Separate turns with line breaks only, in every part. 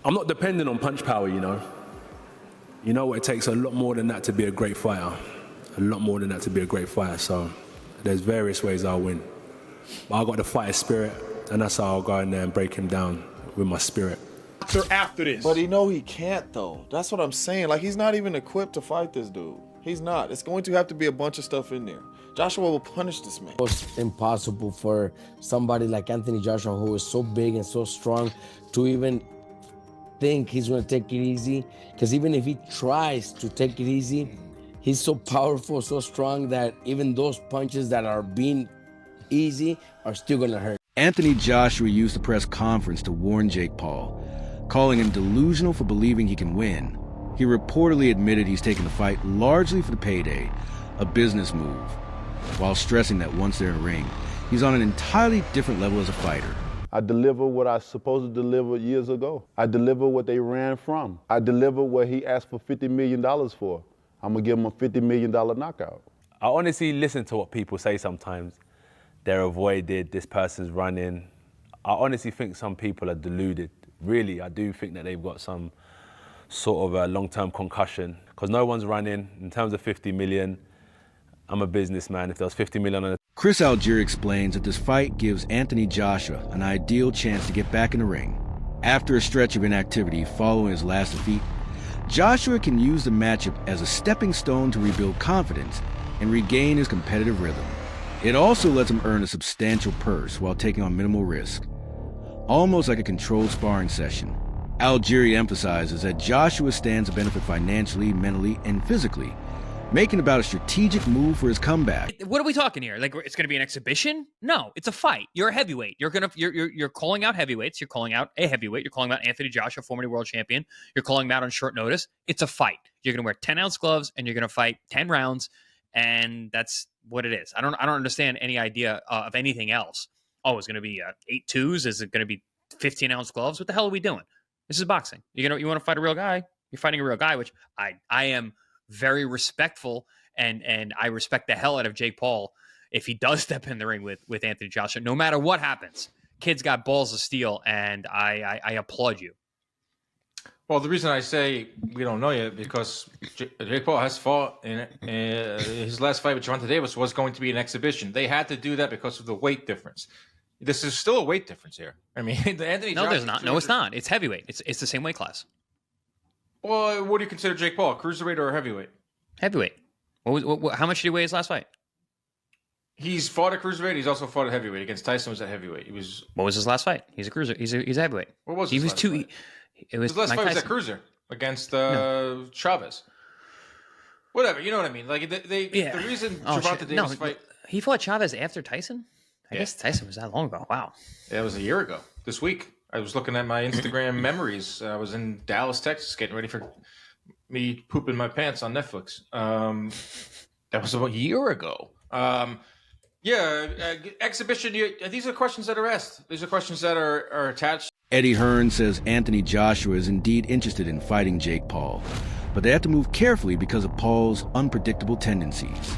I'm not dependent on punch power, you know. You know what, it takes a lot more than that to be a great fighter. A lot more than that to be a great fighter, so there's various ways I'll win. But I got the fighter spirit, and that's how I'll go in there and break him down with my spirit.
After this.
But he can't, though. That's what I'm saying. Like, he's not even equipped to fight this dude. He's not. It's going to have to be a bunch of stuff in there. Joshua will punish this man.
It's impossible for somebody like Anthony Joshua, who is so big and so strong, to even think he's going to take it easy. Because even if he tries to take it easy, he's so powerful, so strong that even those punches that are being easy are still going to hurt.
Anthony Joshua used the press conference to warn Jake Paul, calling him delusional for believing he can win. He reportedly admitted he's taking the fight largely for the payday, a business move, while stressing that once they're in the ring, he's on an entirely different level as a fighter.
I deliver what I was supposed to deliver years ago. I deliver what they ran from. I deliver what he asked for $50 million for. I'm going to give him a $50 million knockout.
I honestly listen to what people say sometimes. They're avoided, this person's running. I honestly think some people are deluded. Really, I do think that they've got some sort of a long-term concussion, because no one's running. In terms of 50 million, I'm a businessman. If there was 50 million on it.
Chris Algieri explains that this fight gives Anthony Joshua an ideal chance to get back in the ring. After a stretch of inactivity following his last defeat, Joshua can use the matchup as a stepping stone to rebuild confidence and regain his competitive rhythm. It also lets him earn a substantial purse while taking on minimal risk, almost like a controlled sparring session. Algieri emphasizes that Joshua stands to benefit financially, mentally, and physically, making about a strategic move for his comeback.
What are we talking here? Like, it's going to be an exhibition? No, it's a fight. You're a heavyweight. You're calling out heavyweights. You're calling out a heavyweight. You're calling out Anthony Joshua, former world champion. You're calling him out on short notice. It's a fight. You're going to wear 10-ounce gloves, and you're going to fight 10 rounds, and that's what it is. I don't understand any idea of anything else. Oh, it's going to be 8-2s? Is it going to be 15-ounce gloves? What the hell are we doing? This is boxing. You want to fight a real guy? You're fighting a real guy, which I am very respectful, and I respect the hell out of Jake Paul if he does step in the ring with Anthony Joshua. No matter what happens, kid's got balls of steel, and I applaud you.
Well, the reason I say we don't know yet, because Jake Paul has fought in his last fight with Gervonta Davis was going to be an exhibition. They had to do that because of the weight difference. This is still a weight difference here. I mean, Anthony.
No, there's not. No, it's not. It's heavyweight. It's the same weight class.
Well, what do you consider Jake Paul? Cruiserweight or heavyweight?
Heavyweight. How much did he weigh his last fight?
He's fought at cruiserweight. He's also fought at heavyweight. Against Tyson was at heavyweight. What
was his last fight? He's a cruiser. He's a heavyweight.
What was his last fight? His last fight was at cruiser against Chavez. Whatever, you know what I mean. Like the reason Gervonta Davis fight.
He fought Chavez after Tyson. I guess Tyson was that long ago. Wow.
Yeah, it was a year ago. This week, I was looking at my Instagram memories. I was in Dallas, Texas, getting ready for me pooping my pants on Netflix. That was about a year ago. Exhibition. These are questions that are asked. These are questions that are attached.
Eddie Hearn says Anthony Joshua is indeed interested in fighting Jake Paul, but they have to move carefully because of Paul's unpredictable tendencies.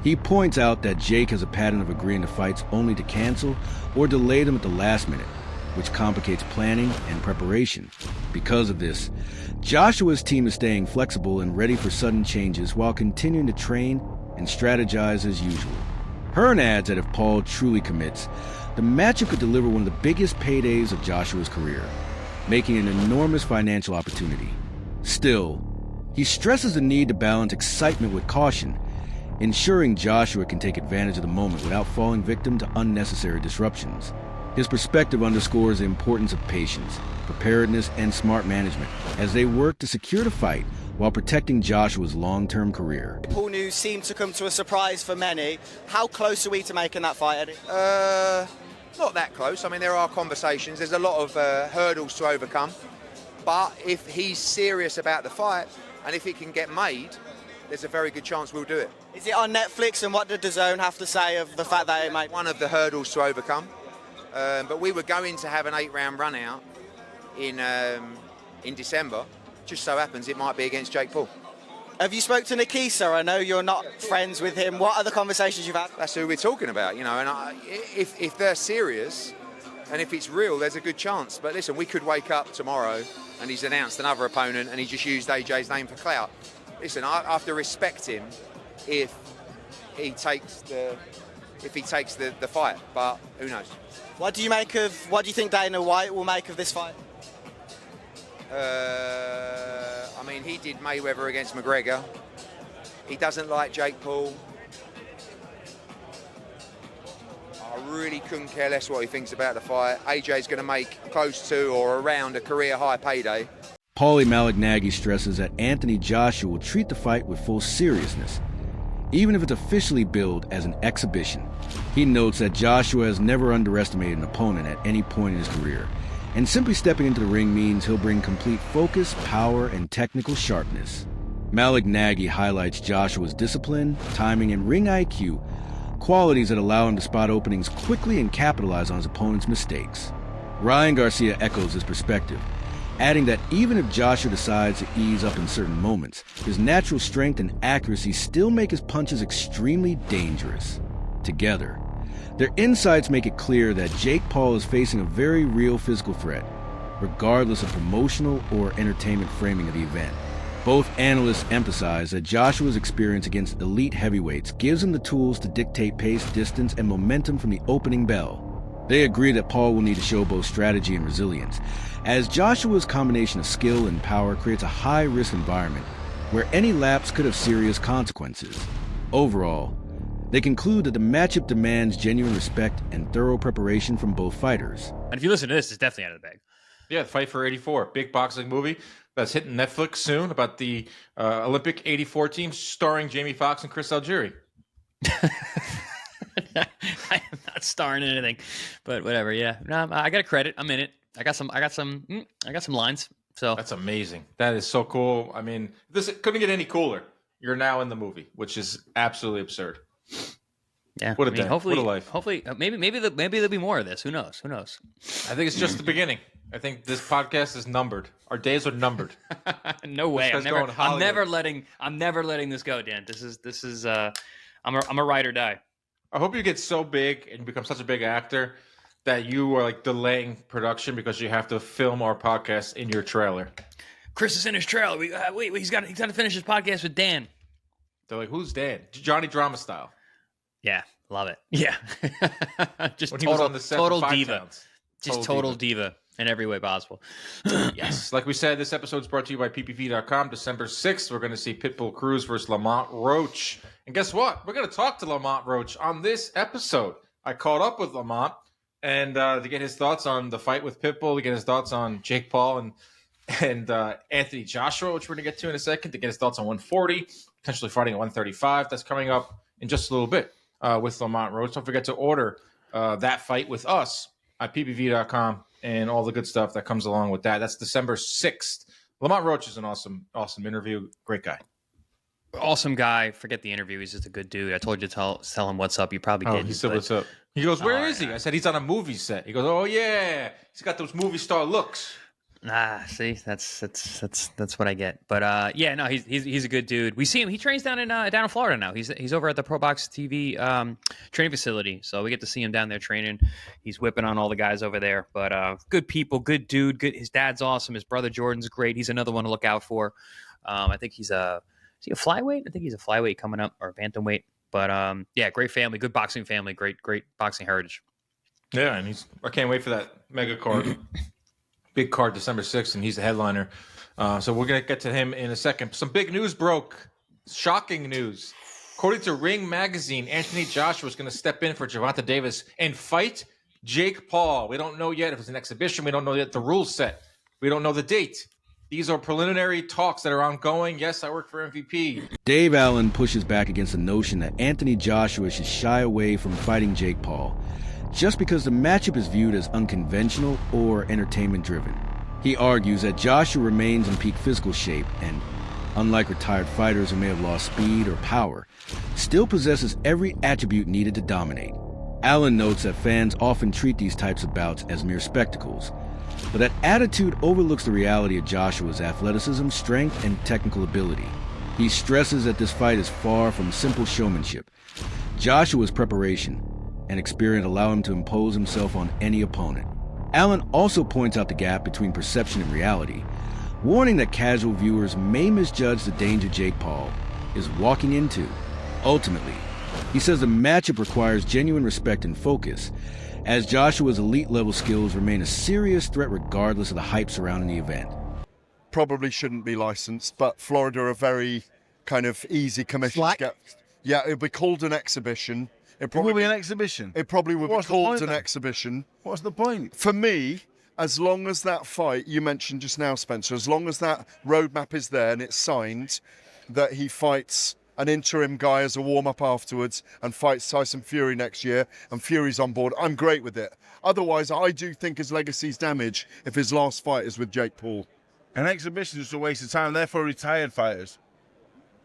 He points out that Jake has a pattern of agreeing to fights only to cancel or delay them at the last minute, which complicates planning and preparation. Because of this, Joshua's team is staying flexible and ready for sudden changes while continuing to train and strategize as usual. Hearn adds that if Paul truly commits, the matchup could deliver one of the biggest paydays of Joshua's career, making an enormous financial opportunity. Still, he stresses the need to balance excitement with caution, ensuring Joshua can take advantage of the moment without falling victim to unnecessary disruptions. His perspective underscores the importance of patience, preparedness, and smart management as they work to secure the fight while protecting Joshua's long-term career.
Paul news seemed to come to a surprise for many. How close are we to making that fight, Eddie?
Not that close. I mean, there are conversations. There's a lot of hurdles to overcome. But if he's serious about the fight, and if it can get made, there's a very good chance we'll do it.
Is it on Netflix, and what did DAZN have to say of the fact that it made?
One of the hurdles to overcome. But we were going to have an 8-round run out in December. Just so happens it might be against Jake Paul.
Have you spoke to Nikisa? I know you're not friends with him. What are the conversations you've had?
That's who we're talking about, you know. And if they're serious, And if it's real, there's a good chance. But listen, we could wake up tomorrow and he's announced another opponent and he just used AJ's name for clout. Listen, I have to respect him if he takes the fight, but who knows?
What do you think Dana White will make of this fight?
I mean, he did Mayweather against McGregor. He doesn't like Jake Paul. I really couldn't care less what he thinks about the fight. AJ's going to make close to or around a career high payday.
Paulie Malignaggi stresses that Anthony Joshua will treat the fight with full seriousness, even if it's officially billed as an exhibition. He notes that Joshua has never underestimated an opponent at any point in his career, and simply stepping into the ring means he'll bring complete focus, power, and technical sharpness. Malignaggi highlights Joshua's discipline, timing, and ring IQ, qualities that allow him to spot openings quickly and capitalize on his opponent's mistakes. Ryan Garcia echoes his perspective, adding that even if Joshua decides to ease up in certain moments, his natural strength and accuracy still make his punches extremely dangerous. Together, their insights make it clear that Jake Paul is facing a very real physical threat, regardless of promotional or entertainment framing of the event. Both analysts emphasize that Joshua's experience against elite heavyweights gives him the tools to dictate pace, distance, and momentum from the opening bell. They agree that Paul will need to show both strategy and resilience, as Joshua's combination of skill and power creates a high-risk environment where any lapse could have serious consequences. Overall, they conclude that the matchup demands genuine respect and thorough preparation from both fighters.
And if you listen to this, it's definitely out of the bag.
Yeah, Fight for 84, big boxing movie that's hitting Netflix soon about the Olympic 84 team starring Jamie Foxx and Chris Algieri.
I am not starring in anything, but whatever. Yeah, no, I got a credit. I'm in it. I got some lines. So
that's amazing. That is so cool. I mean, this couldn't get any cooler. You're now in the movie, which is absolutely absurd.
Yeah,
what a day.
Hopefully,
what a life.
Hopefully, maybe there'll be more of this. Who knows?
I think it's just the beginning. I think this podcast is numbered. Our days are numbered.
No way. I'm never letting this go, Dan. This is. I'm a ride or die.
I hope you get so big and become such a big actor that you are like delaying production because you have to film our podcast in your trailer.
Chris is in his trailer. Wait, he's got to finish his podcast with Dan.
They're like, who's Dan? Johnny Drama style.
Yeah, love it. Yeah, just
when total
diva.
Towns.
Just total diva in every way possible.
Yes, like we said, this episode is brought to you by PPV.com. December 6th, we're going to see Pitbull Cruz versus Lamont Roach. And guess what? We're going to talk to Lamont Roach on this episode. I caught up with Lamont and to get his thoughts on the fight with Pitbull, to get his thoughts on Jake Paul and Anthony Joshua, which we're going to get to in a second, to get his thoughts on 140, potentially fighting at 135. That's coming up in just a little bit with Lamont Roach. Don't forget to order that fight with us at ppv.com and all the good stuff that comes along with that. That's December 6th. Lamont Roach is an awesome interview. Great guy.
Awesome guy. Forget the interview. He's just a good dude. I told you to tell him what's up. You probably did.
He said what's up. He goes, where is he? I said, he's on a movie set. He goes, oh, yeah. He's got those movie star looks.
See, that's what I get. But yeah, no, he's a good dude. We see him. He trains down in Florida now. He's over at the Pro Box TV training facility, so we get to see him down there training. He's whipping on all the guys over there. But good people, good dude. Good. His dad's awesome. His brother Jordan's great. He's another one to look out for. I think is he a flyweight? I think he's a flyweight coming up, or a bantamweight. But yeah, great family, good boxing family, great boxing heritage.
Yeah, and I can't wait for that mega card. Big card December 6th, and he's the headliner. So we're going to get to him in a second. Some big news broke. Shocking news. According to Ring Magazine, Anthony Joshua is going to step in for Gervonta Davis and fight Jake Paul. We don't know yet if it's an exhibition. We don't know yet the rules set. We don't know the date. These are preliminary talks that are ongoing. Yes, I work for MVP.
Dave Allen pushes back against the notion that Anthony Joshua should shy away from fighting Jake Paul just because the matchup is viewed as unconventional or entertainment-driven. He argues that Joshua remains in peak physical shape and, unlike retired fighters who may have lost speed or power, still possesses every attribute needed to dominate. Allen notes that fans often treat these types of bouts as mere spectacles, but that attitude overlooks the reality of Joshua's athleticism, strength, and technical ability. He stresses that this fight is far from simple showmanship. Joshua's preparation and experience allow him to impose himself on any opponent. Allen also points out the gap between perception and reality, warning that casual viewers may misjudge the danger Jake Paul is walking into. Ultimately, he says the matchup requires genuine respect and focus, as Joshua's elite-level skills remain a serious threat regardless of the hype surrounding the event.
Probably shouldn't be licensed, but Florida are a very kind of easy commission to get. Yeah, it'll be called an exhibition.
It will be an exhibition.
It probably will be called an exhibition.
What's the point?
For me, as long as that fight you mentioned just now, Spencer, as long as that roadmap is there and it's signed, that he fights an interim guy as a warm-up afterwards and fights Tyson Fury next year and Fury's on board, I'm great with it. Otherwise, I do think his legacy's damaged if his last fight is with Jake Paul.
An exhibition is a waste of time. They're for retired fighters.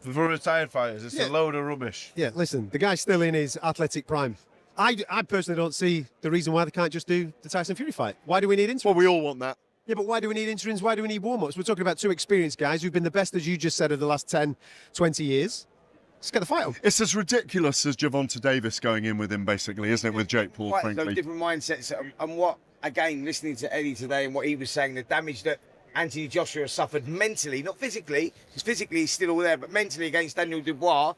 For retired fighters, it's a load of rubbish.
Yeah, listen, the guy's still in his athletic prime. I personally don't see the reason why they can't just do the Tyson Fury fight. Why do we need interims?
Well, we all want that.
Yeah, but why do we need interims? Why do we need warm-ups? We're talking about two experienced guys who've been the best, as you just said, of the last 10, 20 years. Let's get the fight on.
It's as ridiculous as Gervonta Davis going in with him, basically, isn't it, with Jake Paul,
Quite
frankly?
different mindsets. And what, again, listening to Eddie today and what he was saying, the damage that Anthony Joshua suffered mentally, not physically, because physically he's still all there, but mentally against Daniel Dubois,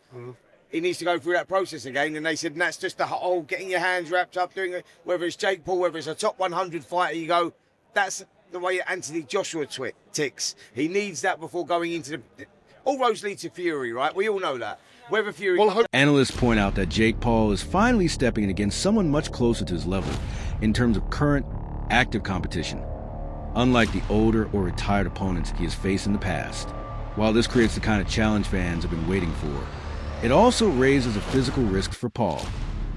he needs to go through that process again. And they said, and that's just the whole getting your hands wrapped up, doing it, whether it's Jake Paul, whether it's a top 100 fighter, you go, that's the way Anthony Joshua ticks. He needs that before going into the... All roads lead to Fury, right? We all know that. Whether Fury...
Analysts point out that Jake Paul is finally stepping in against someone much closer to his level in terms of current, active competition, unlike the older or retired opponents he has faced in the past. While this creates the kind of challenge fans have been waiting for, it also raises a physical risk for Paul.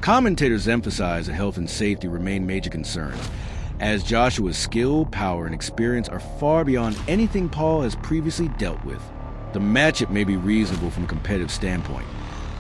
Commentators emphasize that health and safety remain major concerns, as Joshua's skill, power, and experience are far beyond anything Paul has previously dealt with. The matchup may be reasonable from a competitive standpoint,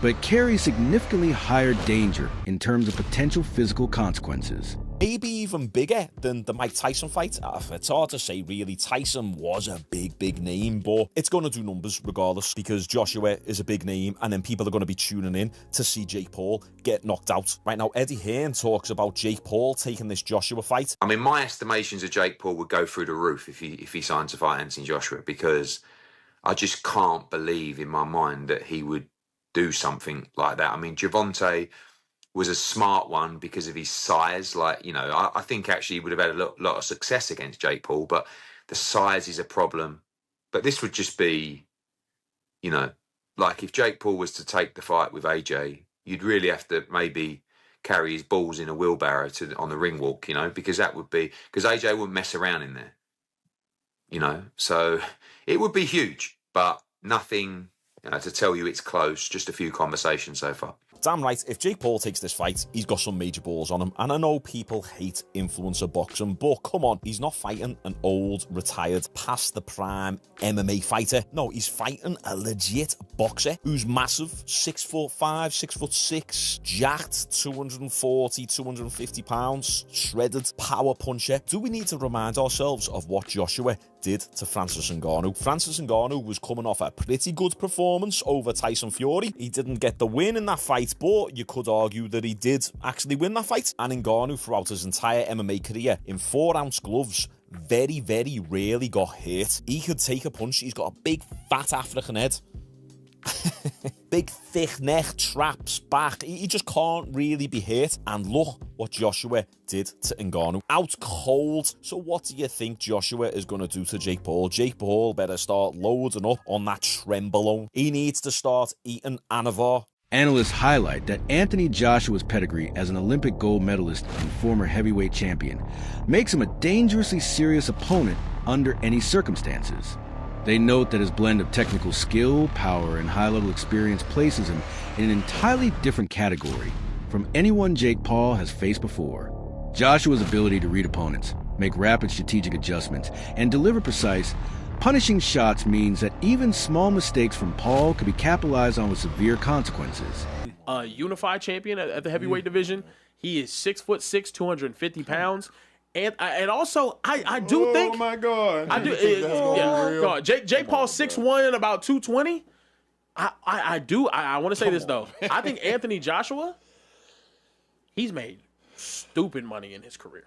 but it carries significantly higher danger in terms of potential physical consequences.
Maybe even bigger than the Mike Tyson fight. It's hard to say, really. Tyson was a big name, but it's going to do numbers regardless, because Joshua is a big name, and then people are going to be tuning in to see Jake Paul get knocked out. Right now, Eddie Hearn talks about Jake Paul taking this Joshua fight.
I mean, my estimations of Jake Paul would go through the roof if he signed to fight Anthony Joshua, because I just can't believe in my mind that he would do something like that. I mean, Gervonta was a smart one because of his size. Like, you know, I think actually he would have had a lot of success against Jake Paul, but the size is a problem. But this would just be, you know, like if Jake Paul was to take the fight with AJ, you'd really have to maybe carry his balls in a wheelbarrow on the ring walk, you know, because AJ wouldn't mess around in there, you know. So it would be huge, but nothing, you know, to tell you it's close, just a few conversations so far.
Damn right, if Jake Paul takes this fight, he's got some major balls on him. And I know people hate influencer boxing, but come on, he's not fighting an old, retired, past the prime MMA fighter. No, he's fighting a legit boxer who's massive, 6'5", 6'6", jacked, 240, 250 pounds, shredded, power puncher. Do we need to remind ourselves of what Joshua did to Francis Ngannou? Francis Ngannou was coming off a pretty good performance over Tyson Fury. He didn't get the win in that fight, but you could argue that he did actually win that fight. And Ngannou, throughout his entire MMA career, in 4-ounce gloves, very rarely got hit. He could take a punch. He's got a big, fat African head. Big, thick neck, traps, back. He just can't really be hit. And look what Joshua did to Ngannou. Out cold. So what do you think Joshua is going to do to Jake Paul? Jake Paul better start loading up on that Trenbolone. He needs to start eating Anavar.
Analysts highlight that Anthony Joshua's pedigree as an Olympic gold medalist and former heavyweight champion makes him a dangerously serious opponent under any circumstances. They note that his blend of technical skill, power, and high-level experience places him in an entirely different category from anyone Jake Paul has faced before. Joshua's ability to read opponents, make rapid strategic adjustments, and deliver precise, punishing shots means that even small mistakes from Paul could be capitalized on with severe consequences.
Unified champion at the heavyweight division. He is 6'6", 250 pounds. And also, I do think...
Oh, my God.
I do. No, Jake Paul 6'1", and about 220. I want to say this, though. I think Anthony Joshua he's made stupid money in his career,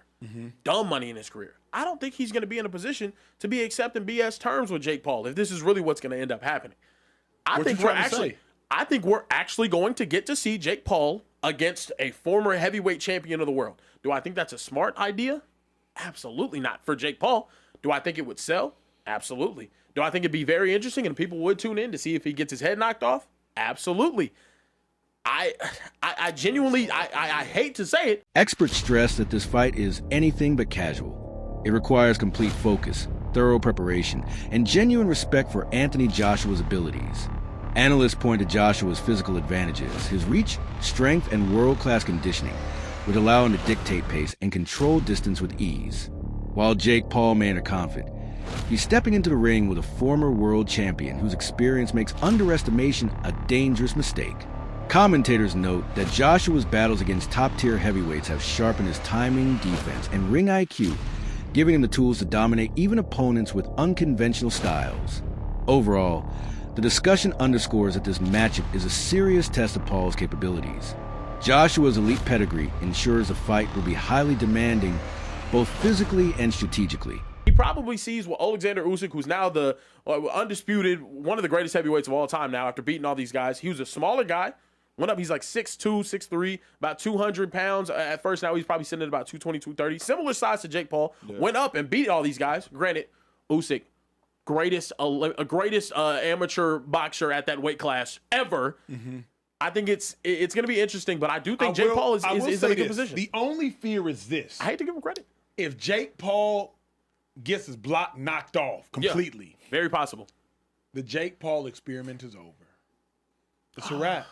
dumb money in his career. I don't think he's going to be in a position to be accepting BS terms with Jake Paul if this is really what's going to end up happening. I think we're actually going to get to see Jake Paul against a former heavyweight champion of the world. Do I think that's a smart idea? Absolutely not. For Jake Paul, do I think it would sell? Absolutely. Do I think it'd be very interesting and people would tune in to see if he gets his head knocked off? Absolutely. I genuinely, I hate to say it.
Experts stress that this fight is anything but casual. It requires complete focus, thorough preparation, and genuine respect for Anthony Joshua's abilities. Analysts point to Joshua's physical advantages. His reach, strength, and world-class conditioning would allow him to dictate pace and control distance with ease. While Jake Paul may enter confident, he's stepping into the ring with a former world champion whose experience makes underestimation a dangerous mistake. Commentators note that Joshua's battles against top-tier heavyweights have sharpened his timing, defense, and ring IQ, giving him the tools to dominate even opponents with unconventional styles. Overall, the discussion underscores that this matchup is a serious test of Paul's capabilities. Joshua's elite pedigree ensures the fight will be highly demanding, both physically and strategically.
He probably sees what Alexander Usyk, who's now the undisputed, one of the greatest heavyweights of all time now after beating all these guys. He was a smaller guy. Went up, he's like 6'2", 6'3", about 200 pounds at first. Now he's probably sitting at about 220, 230. Similar size to Jake Paul. Yeah. Went up and beat all these guys. Granted, Usyk, greatest amateur boxer at that weight class ever. I think it's going to be interesting, but I do think Jake Paul is in a good position.
The only fear is this.
I hate to give him credit.
If Jake Paul gets his block knocked off completely.
Yeah, very possible.
The Jake Paul experiment is over. It's a wrap.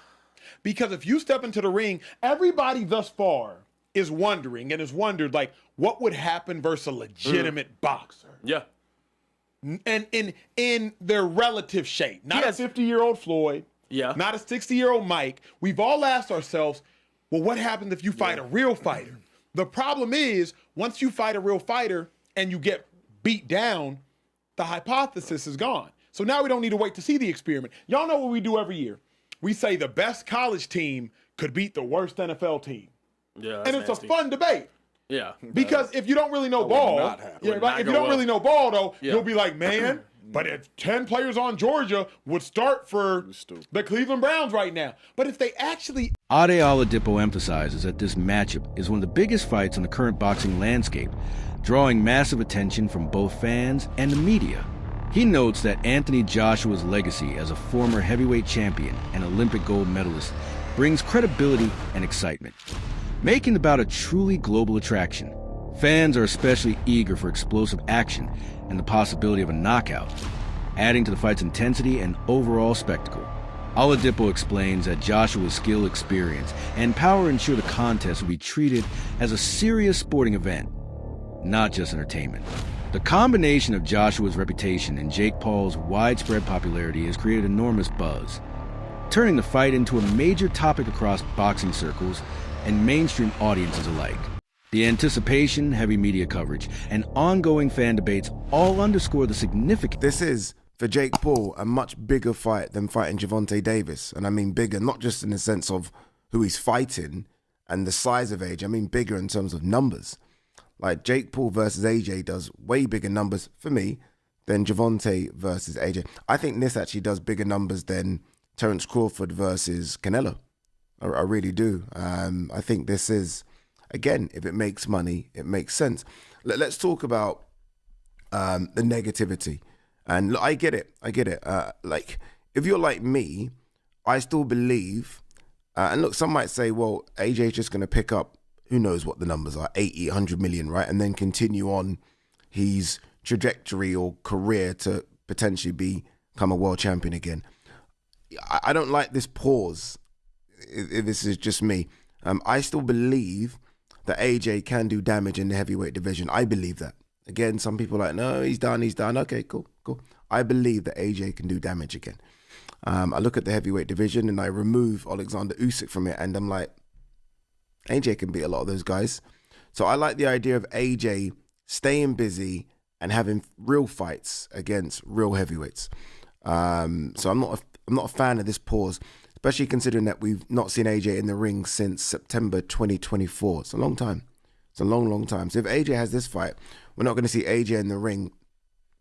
Because if you step into the ring, everybody thus far is wondering and has wondered, like, what would happen versus a legitimate boxer?
Yeah.
And in their relative shape. Not a 50-year-old Floyd.
Yeah.
Not a 60-year-old Mike. We've all asked ourselves, well, what happens if you fight a real fighter? The problem is, once you fight a real fighter and you get beat down, the hypothesis is gone. So now we don't need to wait to see the experiment. Y'all know what we do every year. We say the best college team could beat the worst NFL team.
Yeah,
and it's
nasty.
A fun debate.
Yeah.
If you don't really know ball, if you don't really know ball, though, you'll be like, man, but if 10 players on Georgia would start for the Cleveland Browns right now. But if they actually...
Ade Oladipo emphasizes that this matchup is one of the biggest fights on the current boxing landscape, drawing massive attention from both fans and the media. He notes that Anthony Joshua's legacy as a former heavyweight champion and Olympic gold medalist brings credibility and excitement, making the bout a truly global attraction. Fans are especially eager for explosive action and the possibility of a knockout, adding to the fight's intensity and overall spectacle. Oladipo explains that Joshua's skill, experience, and power ensure the contest will be treated as a serious sporting event, not just entertainment. The combination of Joshua's reputation and Jake Paul's widespread popularity has created enormous buzz, turning the fight into a major topic across boxing circles and mainstream audiences alike. The anticipation, heavy media coverage, and ongoing fan debates all underscore the significance.
This is, for Jake Paul, a much bigger fight than fighting Gervonta Davis. And I mean bigger, not just in the sense of who he's fighting and the size of AJ. I mean bigger in terms of numbers. Like Jake Paul versus AJ does way bigger numbers for me than Gervonta versus AJ. I think this actually does bigger numbers than Terence Crawford versus Canelo. I really do. I think this is, again, if it makes money, it makes sense. Let's talk about the negativity. And look, I get it. Like, if you're like me, I still believe, and look, some might say, well, AJ's just going to pick up, who knows what the numbers are, 80, 100 million, right? And then continue on his trajectory or career to potentially become a world champion again. I don't like this pause, if this is just me. I still believe that AJ can do damage in the heavyweight division. I believe that. Again, some people are like, no, he's done. Okay, cool. I believe that AJ can do damage again. I look at the heavyweight division and I remove Alexander Usyk from it and I'm like, AJ can beat a lot of those guys. So I like the idea of AJ staying busy and having real fights against real heavyweights. So I'm not a fan of this pause, especially considering that we've not seen AJ in the ring since September 2024. It's a long time. It's a long, long time. So if AJ has this fight, we're not going to see AJ in the ring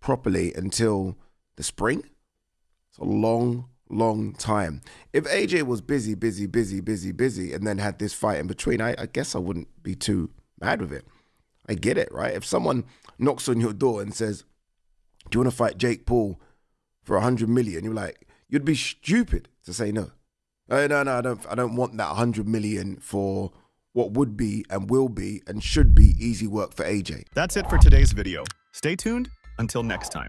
properly until the spring. It's a long, long time. If AJ was busy, and then had this fight in between, I guess I wouldn't be too mad with it. I get it, right? If someone knocks on your door and says, do you want to fight Jake Paul for 100 million? You're like, you'd be stupid to say no. No, I don't want that 100 million for what would be and will be and should be easy work for AJ.
That's it for today's video. Stay tuned until next time.